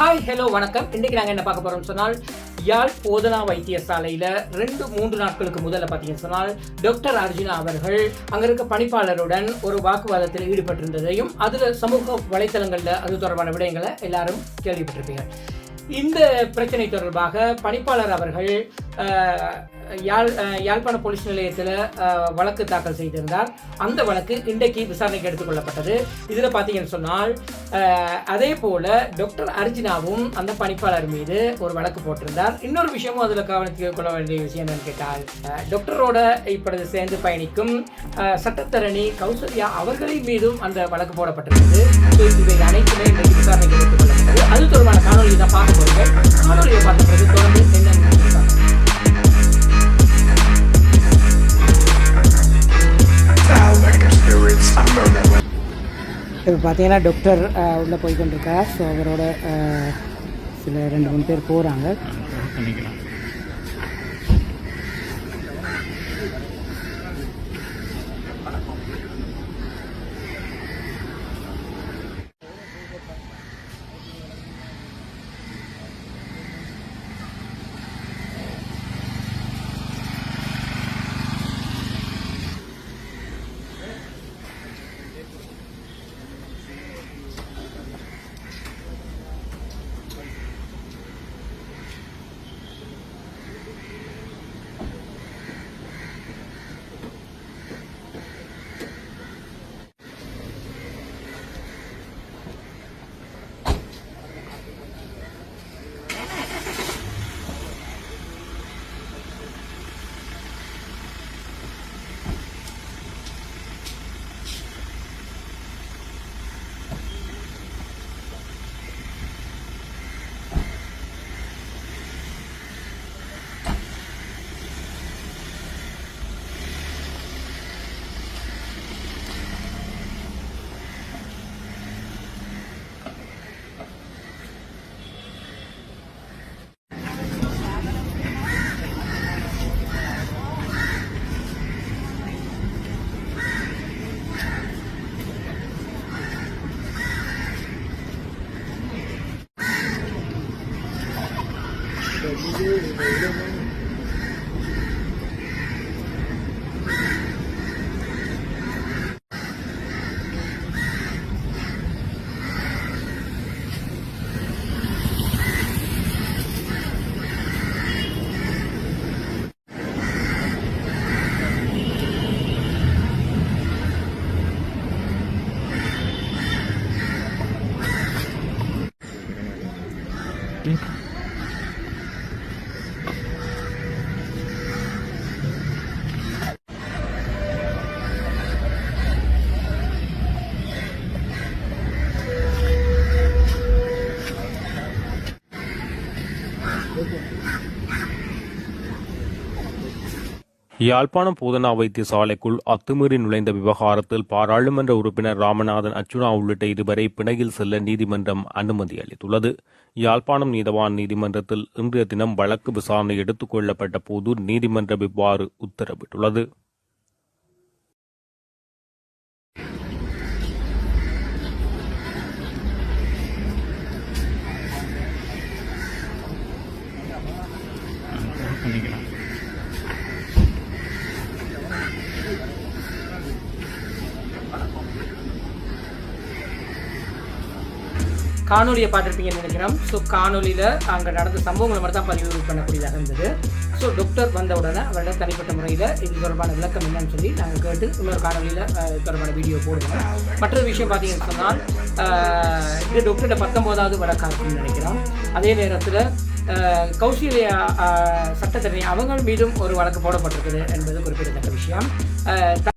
Hi hello வணக்கம். இன்றைக்கி நாங்கள் என்ன பார்க்க போகிறோம்னு சொன்னால், யாழ் போதனா வைத்தியசாலையில் 2-3 நாட்களுக்கு முதல்ல பார்த்தீங்கன்னு சொன்னால், டாக்டர் அர்ஜுனா அவர்கள் அங்கே இருக்க பணிப்பாளருடன் ஒரு வாக்குவாதத்தில் ஈடுபட்டிருந்ததையும் அதில் சமூக வலைத்தளங்களில் அது தொடர்பான விடயங்களை எல்லாரும் கேள்விப்பட்டிருப்பீங்க. இந்த பிரச்சனை தொடர்பாக பணிப்பாளர் அவர்கள் யாழ்ப்பாண போலீஸ் நிலையத்தில் வழக்கு தாக்கல் செய்திருந்தார். அந்த வழக்கு இன்றைக்கு விசாரணைக்கு எடுத்துக்கொள்ளப்பட்டது. இதில் பார்த்தீங்கன்னு சொன்னால், அதே போல் டாக்டர் அர்ஜுனாவும் அந்த பணிப்பாளர் மீது ஒரு வழக்கு போட்டிருந்தார். இன்னொரு விஷயமும் அதில் கவனித்து கொள்ள வேண்டிய விஷயம் என்னன்னு கேட்டால், டாக்டரோட இப்பொழுது சேர்ந்து பயணிக்கும் சட்டத்தரணி கௌசல்யா அவர்களின் மீதும் அந்த வழக்கு போடப்பட்டிருந்தது. இவை அனைத்துமே இன்றைக்கு விசாரணைக்கு எடுத்துக்கொள்ளப்பட்டது. அது தொடர்பான காணொலி தான் பார்க்க போகிறேன். காணொலியை பார்த்த பிறகு தொடர்ந்து என்னென்ன இப்போ பார்த்தீங்கன்னா டாக்டர் உள்ளே போய்கொண்டிருக்கார். ஸோ அவரோட சில 2-3 பேர் போகிறாங்க. யாழ்ப்பாணம் போதனா வைத்தியசாலைக்குள் அத்துமீறி நுழைந்த விவகாரத்தில் பாராளுமன்ற உறுப்பினர் ராமநாதன் அர்ஜுனா உள்ளிட்ட இருவரை பிணையில் செல்ல நீதிமன்றம் அனுமதி அளித்துள்ளது. யாழ்ப்பாணம் நீதவான் நீதிமன்றத்தில் இன்றைய தினம் வழக்கு விசாரணை எடுத்துக் கொள்ளப்பட்ட போது நீதிமன்றம் இவ்வாறு உத்தரவிட்டுள்ளது. காணொலியை பார்த்துருப்பீங்கன்னு நினைக்கிறோம். ஸோ காணொலியில் அங்கே நடந்த சம்பவங்களை மட்டும் தான் பதிவு பண்ணக்கூடியதாக இருந்தது. ஸோ டாக்டர் வந்த உடனே அவரோட தனிப்பட்ட முறையில் இது தொடர்பான விளக்கம் என்னன்னு சொல்லி நாங்கள் கேட்டு இன்னொரு காணொலியில் தொடர்பான வீடியோ போடுவோம். மற்றொரு விஷயம் பார்த்தீங்கன்னு சொன்னால், இது டாக்டரோட 19வது வழக்காக இருக்குன்னு நினைக்கிறோம். அதே நேரத்தில் கௌசல்யா சட்டத்தரணி அவங்க மீதும் ஒரு வழக்கு போடப்பட்டிருக்குது என்பது குறிப்பிடத்தக்க விஷயம்.